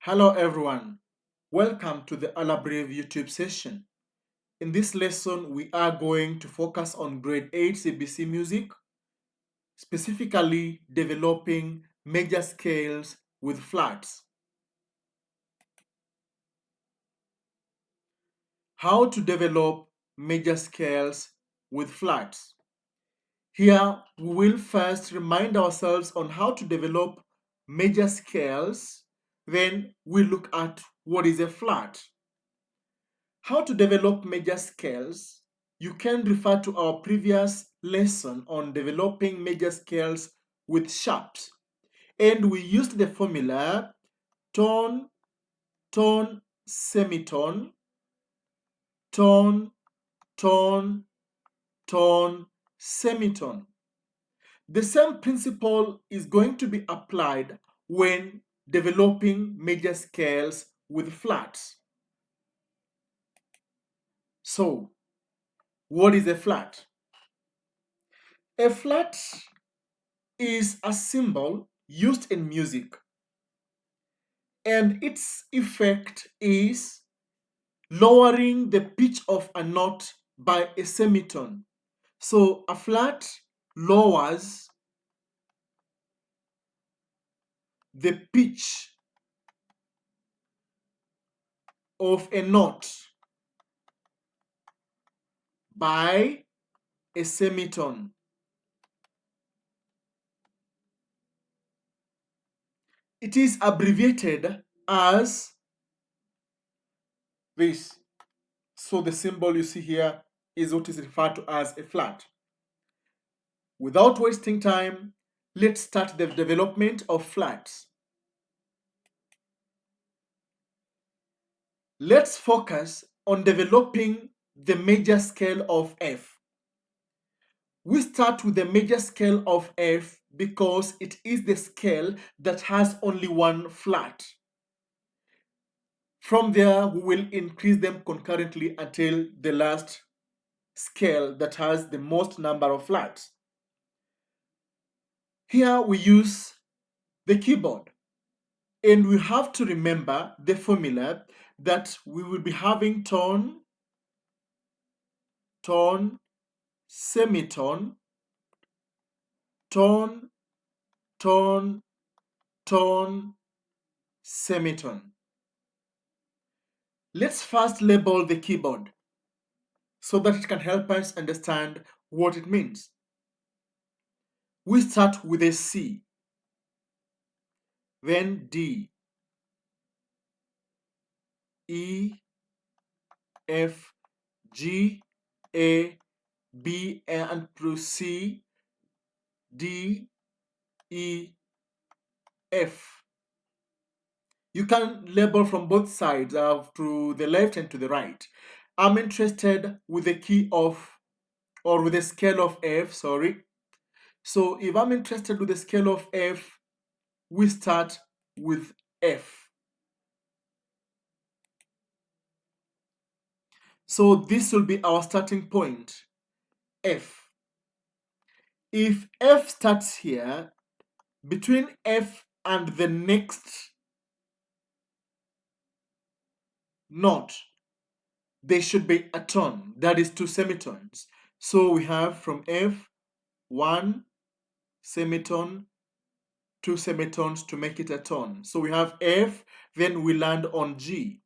Hello everyone, welcome to the Alabrave YouTube session. In this lesson, we are going to focus on grade 8 CBC music, specifically developing major scales with flats. How to develop major scales with flats. Here, we will first remind ourselves on how to develop major scales, then we look at what is a flat. How to develop major scales? You can refer to our previous lesson on developing major scales with sharps. And we used the formula tone, tone, semitone, tone, tone, tone, semitone. The same principle is going to be applied when developing major scales with flats. So, what is a flat? A flat is a symbol used in music, and its effect is lowering the pitch of a note by a semitone. So a flat lowers the pitch of a note by a semitone. It is abbreviated as this. So the symbol you see here is what is referred to as a flat. Without wasting time, let's start the development of flats. Let's focus on developing the major scale of F. We start with the major scale of F because it is the scale that has only one flat. From there, we will increase them concurrently until the last scale that has the most number of flats. Here we use the keyboard, and we have to remember the formula that we will be having tone, tone, semitone, tone, tone, tone, semitone. Let's first label the keyboard so that it can help us understand what it means. We start with a C, then D, E, F, G, A, B, and through C, D, E, F. You can label from both sides, to the left and to the right. I'm interested with the key of, or with the scale of F, sorry. So if I'm interested with the scale of F, we start with F. So this will be our starting point, F. If F starts here, between F and the next note, there should be a tone, that is two semitones. So we have from F, one semitone, two semitones to make it a tone. So we have F, then we land on G.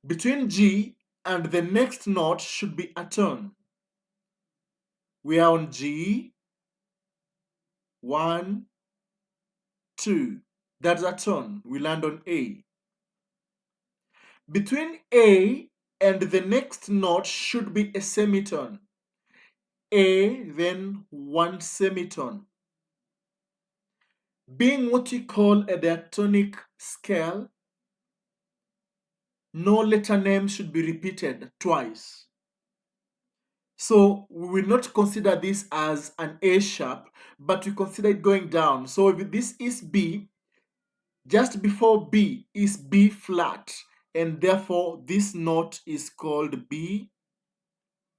Between G and the next note should be a tone. We are on G, one, two. That's a tone. We land on A. Between A and the next note should be a semitone. A, then one semitone. Being what we call a diatonic scale, no letter name should be repeated twice. So we will not consider this as an A sharp, but we consider it going down. So if this is B, just before B is B flat, and therefore this note is called B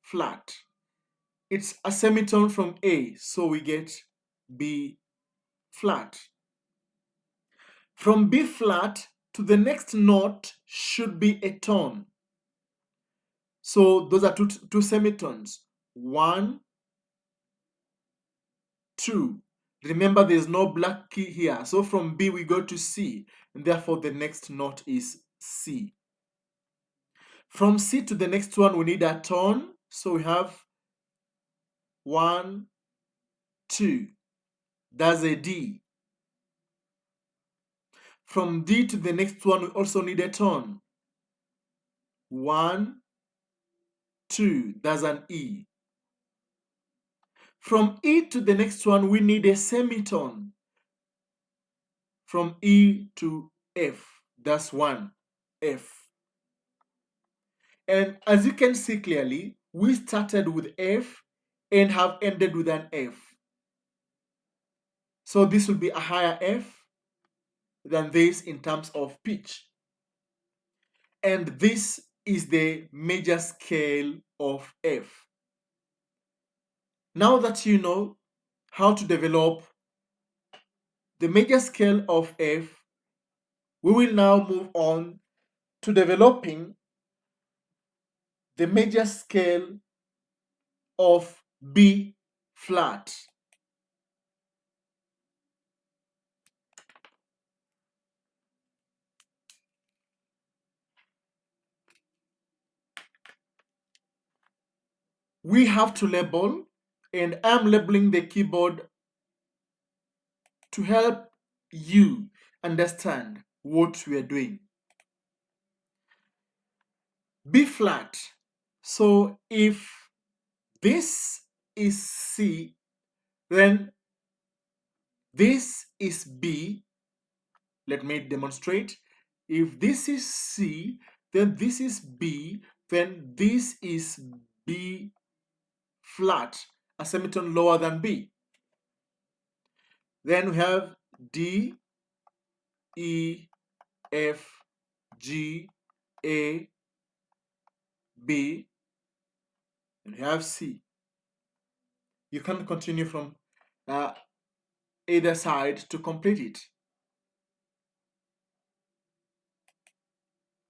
flat. It's a semitone from A, so we get B flat. From B flat to the next note should be a tone. So those are two semitones. 1, 2. Remember, there's no black key here. So from B we go to C, and therefore the next note is C. From C to the next one, we need a tone. So we have 1, 2. That's a D. From D to the next one, we also need a tone. 1, 2. That's an E. From E to the next one, we need a semitone. From E to F, that's 1, F. And as you can see clearly, we started with F and have ended with an F. So this will be a higher F than this in terms of pitch. And this is the major scale of F. Now that you know how to develop the major scale of F, we will now move on to developing the major scale of B flat. We have to label, and I'm labeling the keyboard to help you understand what we are doing. B flat. So if this is C, then this is B. Let me demonstrate. If this is C, then this is B, then this is B flat, a semitone lower than B. Then we have D, E, F, G, A, B, and we have C. You can continue from either side to complete it.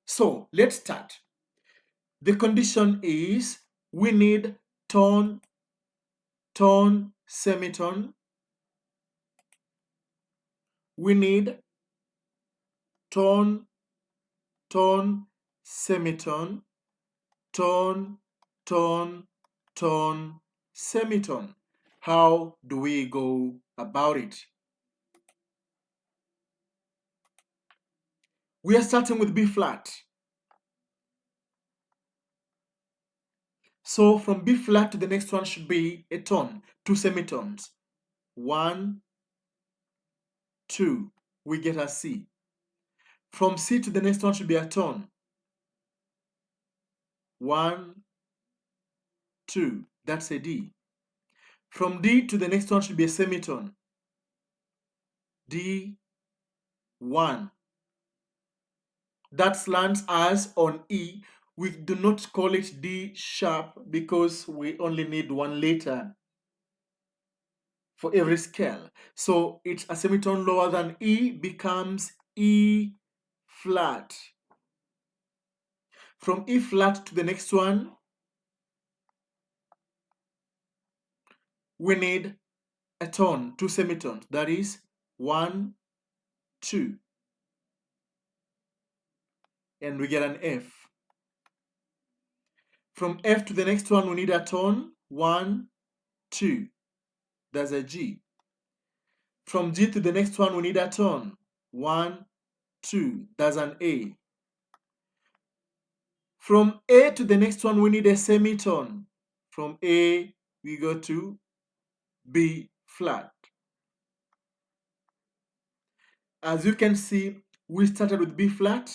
So let's start. The condition is we need tone, tone, semitone. We need tone, tone, semitone, tone, tone, tone, semitone. How do we go about it? We are starting with B flat. So from B flat to the next one should be a tone, 2 semitones. 1, 2. We get a C. From C to the next one should be a tone. 1, 2. That's a D. From D to the next one should be a semitone. D, 1. That lands us on E. We do not call it D sharp because we only need one letter for every scale. So it's a semitone lower than E becomes E flat. From E flat to the next one, we need a tone, 2 semitones. That is 1, 2. And we get an F. From F to the next one, we need a tone, 1, 2. That's a G. From G to the next one, we need a tone, 1, 2. That's an A. From A to the next one, we need a semitone. From A, we go to B flat. As you can see, we started with B flat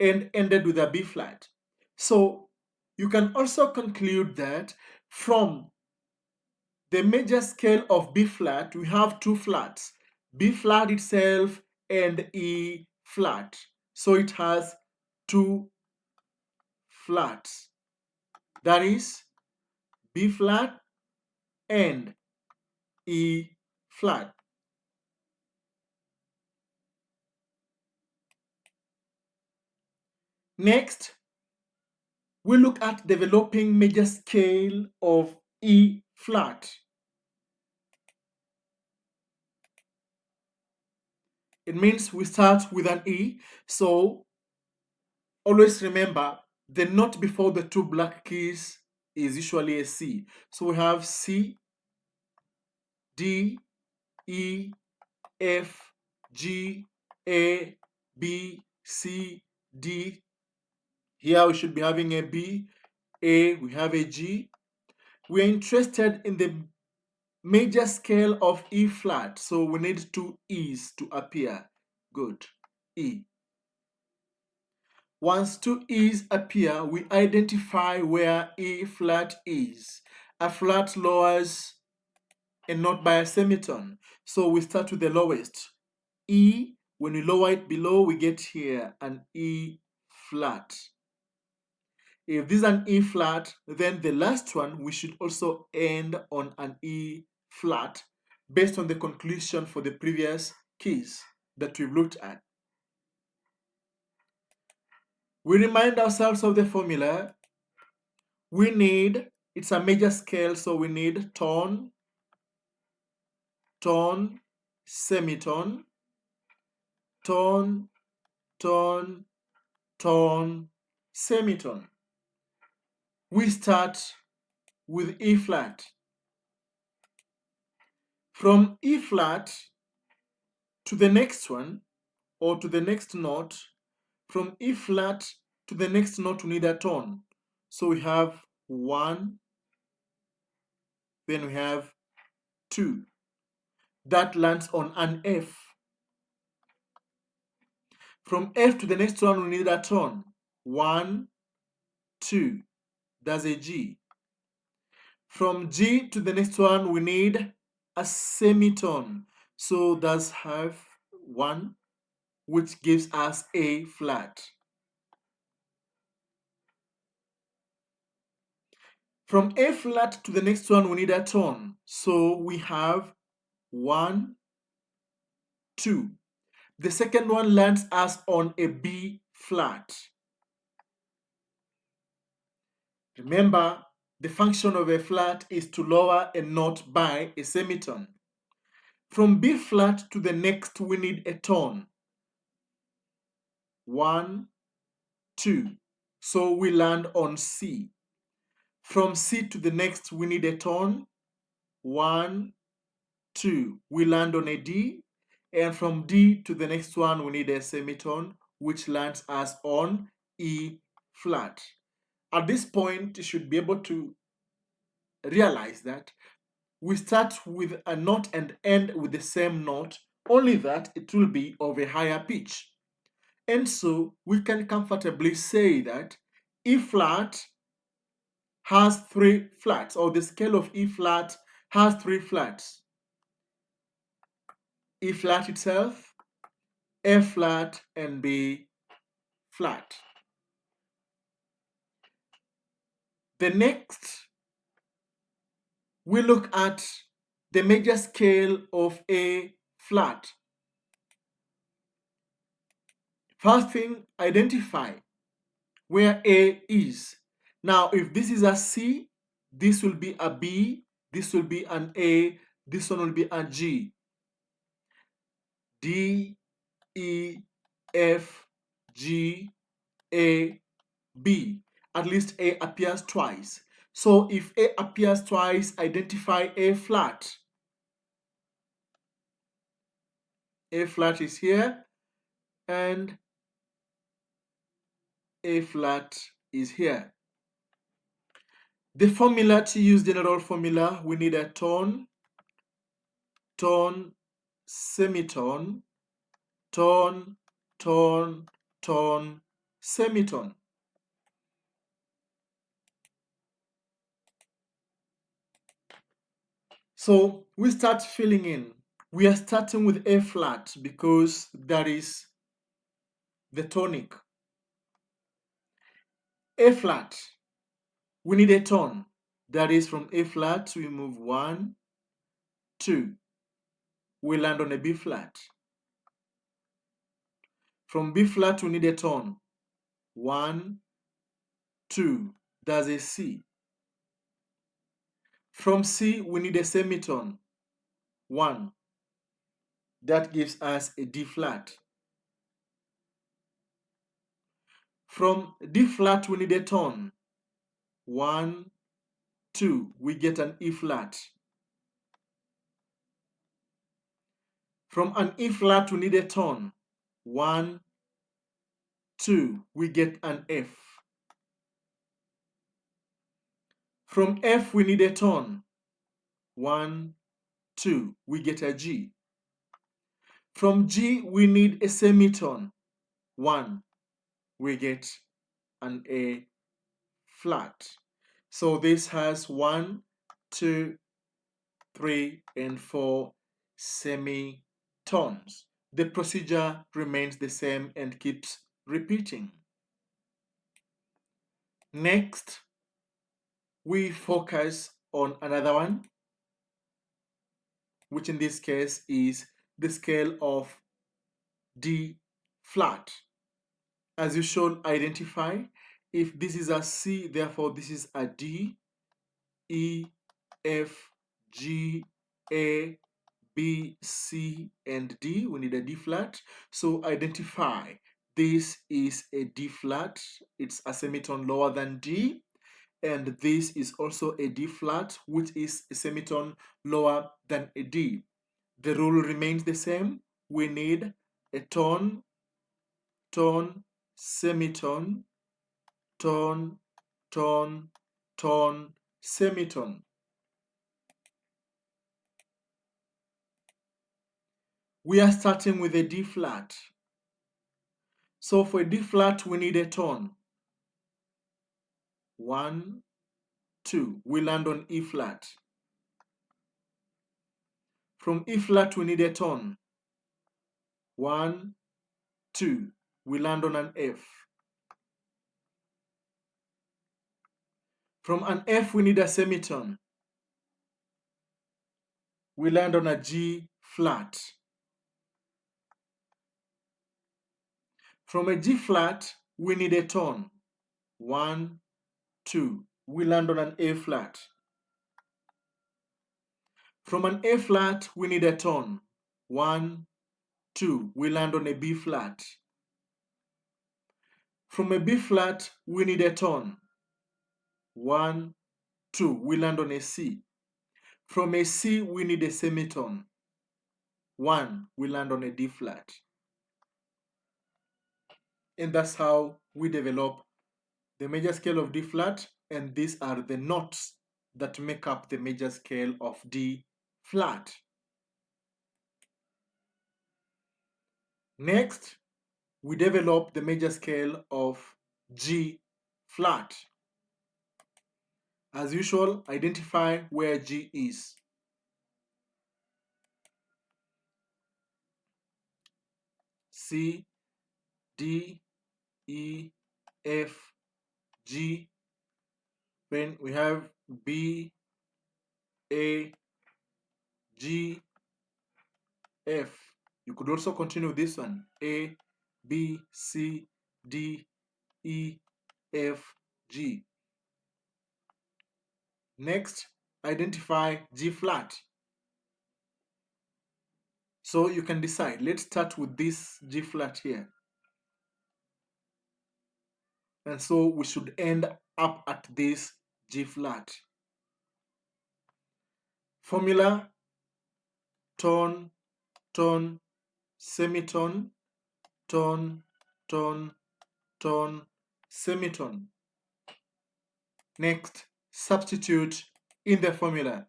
and ended with a B flat. So you can also conclude that from the major scale of B flat, we have 2 flats, B flat itself and E flat. So it has 2 flats. That is B flat and E flat. Next, we look at developing major scale of E flat. It means we start with an E, so always remember the note before the two black keys is usually a C. So we have C, D, E, F, G, A, B, C, D. Here we should be having a B, A, we have a G. We are interested in the major scale of E flat, so we need two E's to appear. Good. E. Once two E's appear, we identify where E flat is. A flat lowers a note by a semitone, so we start with the lowest. E, when we lower it below, we get here an E flat. If this is an E flat, then the last one, we should also end on an E flat based on the conclusion for the previous keys that we've looked at. We remind ourselves of the formula. We need, it's a major scale, so we need tone, tone, semitone, tone, tone, tone, semitone. We start with E flat. From E flat to the next one, or to the next note, from E flat to the next note we need a tone. So we have 1, then we have 2. That lands on an F. From F to the next one we need a tone. 1, 2. That's a G. From G to the next one we need a semitone. So that's have 1, which gives us A flat. From A flat to the next one, we need a tone. So we have 1, 2. The second one lands us on a B flat. Remember, the function of a flat is to lower a note by a semitone. From B flat to the next, we need a tone. 1, 2. So we land on C. From C to the next, we need a tone. 1, 2. We land on a D. And from D to the next one, we need a semitone, which lands us on E flat. At this point, you should be able to realize that we start with a note and end with the same note, only that it will be of a higher pitch. And so we can comfortably say that E flat has 3 flats, or the scale of E flat has 3 flats. E flat itself, F flat, and B flat. The next, we look at the major scale of A flat. First thing, identify where A is. Now, if this is a C, this will be a B, this will be an A, this one will be a G. D, E, F, G, A, B. At least A appears twice. So if A appears twice, identify A flat. A flat is here and A flat is here. The formula to use, general formula, we need a tone, tone, semitone, tone, tone, tone, semitone. So we start filling in. We are starting with A flat because that is the tonic. A flat, we need a tone. That is, from A flat, we move 1, 2. We land on a B flat. From B flat, we need a tone. 1, 2. That's a C. From C, we need a semitone. 1. That gives us a D flat. From D flat, we need a tone. 1, 2. We get an E flat. From an E flat, we need a tone. 1, 2. We get an F. From F, we need a tone. 1, 2. We get a G. From G, we need a semitone. 1. We get an A flat. So this has 1, 2, 3, and 4 semitones. The procedure remains the same and keeps repeating. Next, we focus on another one, which in this case is the scale of D flat. As you should identify, if this is a C, therefore this is a D, E, F, G, A, B, C, and D. We need a D flat. So identify this is a D flat. It's a semitone lower than D. And this is also a D flat, which is a semitone lower than a D. The rule remains the same. We need a tone, tone, semitone, tone, tone, tone, semitone. We are starting with a D flat. So for a D flat, we need a tone. 1, 2. We land on E flat. From E flat, we need a tone. 1, 2. We land on an F. From an F, we need a semitone. We land on a G flat. From a G flat, we need a tone. 1, 2. We land on an A flat. From an A flat, we need a tone. 1, 2. We land on a B flat. From a B flat, we need a tone. 1, 2. We land on a C. From a C, we need a semitone. 1. We land on a D flat. And that's how we develop the major scale of D flat, and these are the notes that make up the major scale of D flat. Next, we develop the major scale of G flat. As usual, identify where G is. C, D, E, F, G. When we have B, A, G, F. You could also continue this one. A, B, C, D, E, F, G. Next, identify G flat. So you can decide. Let's start with this G flat here. And so we should end up at this G flat. Formula: tone, tone, semitone, tone, tone, tone, semitone. Next, substitute in the formula.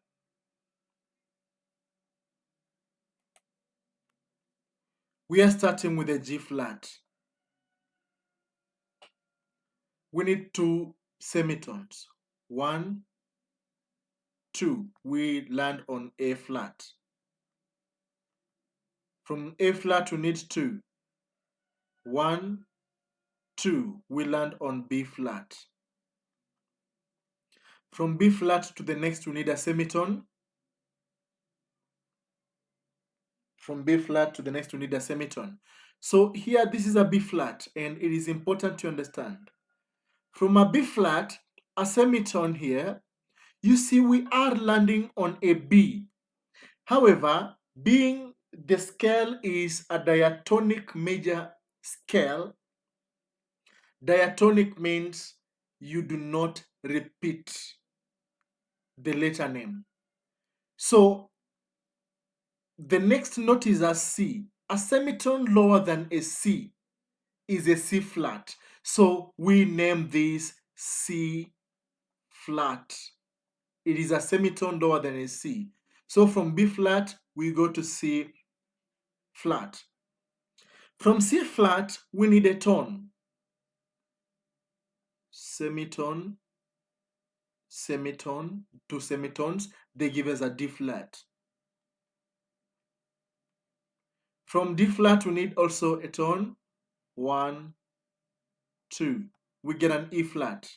We are starting with a G flat. We need 2 semitones. 1, 2. We land on A flat. From A flat, we need 2. 1, 2. We land on B flat. From B flat to the next, we need a semitone. From B flat to the next, we need a semitone. So here, this is a B flat, and it is important to understand. From a B flat, a semitone here, you see we are landing on a B. However, being the scale is a diatonic major scale, diatonic means you do not repeat the letter name. So the next note is a C. A semitone lower than a C is a C flat. So we name this C flat. It is a semitone lower than a C. So from B flat, we go to C flat. From C flat, we need a tone. Semitone, semitone, two semitones, they give us a D flat. From D flat, we need also a tone. 1, 2. We get an E flat.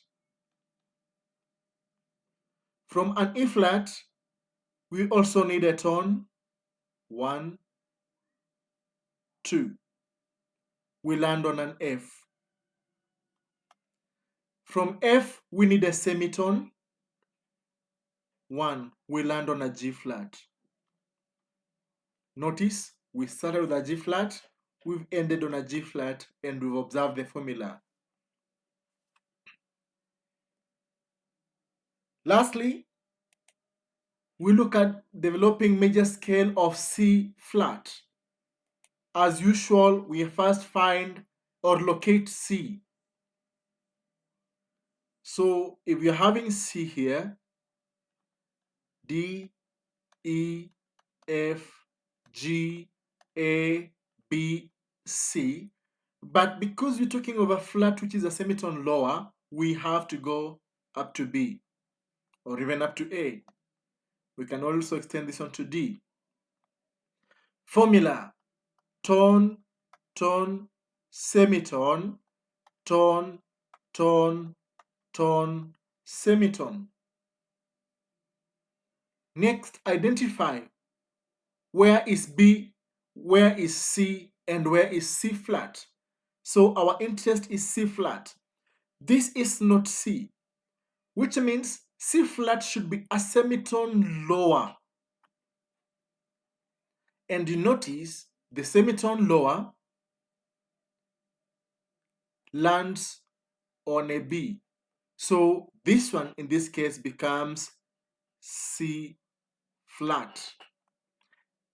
From an E flat, we also need a tone. 1, 2. We land on an F. From F, we need a semitone. 1. We land on a G flat. Notice we started with a G flat, we've ended on a G flat, and we've observed the formula. Lastly, we look at developing major scale of C flat. As usual, we first find or locate C. So if you're having C here, D, E, F, G, A, B, C. But because we're talking of a flat which is a semitone lower, we have to go up to B or even up to A. We can also extend this one to D. Formula: tone, tone, semitone, tone, tone, tone, semitone. Next, identify where is B, where is C, and where is C flat. So our interest is C flat. This is not C, which means C flat should be a semitone lower. And you notice the semitone lower lands on a B. So this one in this case becomes C flat.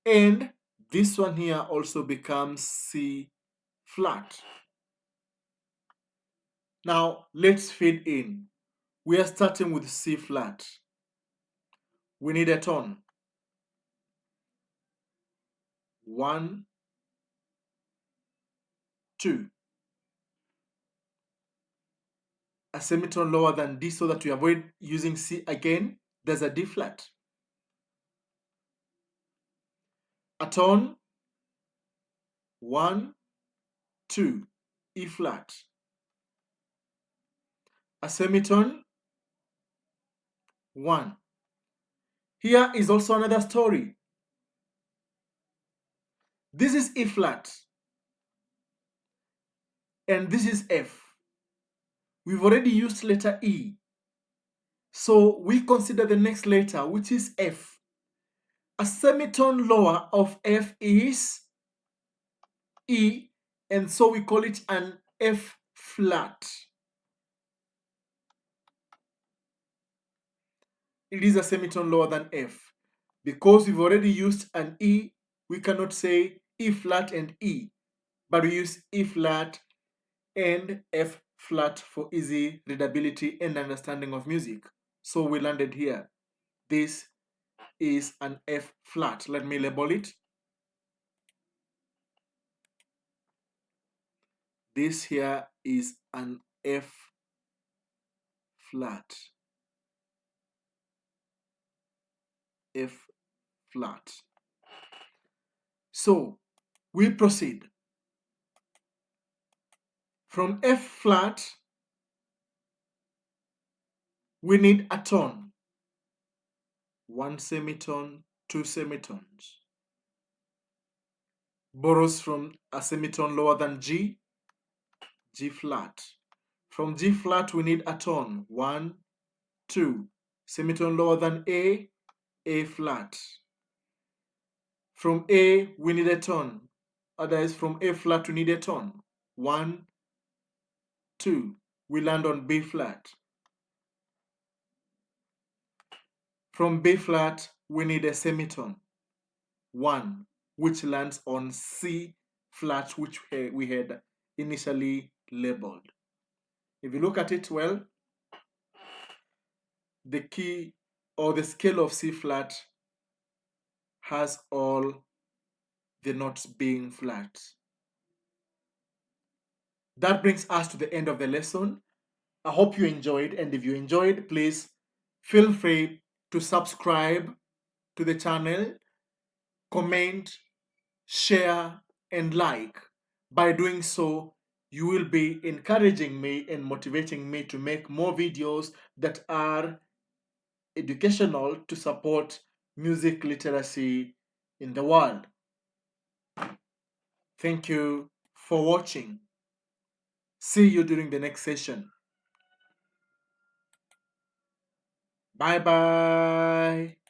And this one here also becomes C flat. Now let's fill in. We are starting with C flat. We need a tone. 1, 2. A semitone lower than D so that we avoid using C again. There's a D flat. A tone. 1, 2. E flat. A semitone. 1. Here is also another story. This is E flat. And this is F. We've already used letter E. So we consider the next letter, which is F. A semitone lower of F is E, and so we call it an F flat. It is a semitone lower than F. Because we've already used an E, we cannot say E flat and E, but we use E flat and F flat for easy readability and understanding of music. So we landed here. This is an F flat. Let me label it. This here is an F flat. F flat. So we proceed. From F flat, we need a tone. 1 semitone, 2 semitones. borrows from a semitone lower than G, G flat. From G flat, we need a tone. 1, 2. Semitone lower than A flat. From A, we need a tone. Otherwise, from A flat, we need a tone. 1, 2. We land on B flat. From B flat, we need a semitone. 1, which lands on C flat, which we had initially labeled. If you look at it well, the key or the scale of C flat has all the notes being flat. That brings us to the end of the lesson. I hope you enjoyed, and if you enjoyed, please feel free to subscribe to the channel, comment, share, and like. By doing so, you will be encouraging me and motivating me to make more videos that are educational to support music literacy in the world. Thank you for watching. See you during the next session. Bye bye.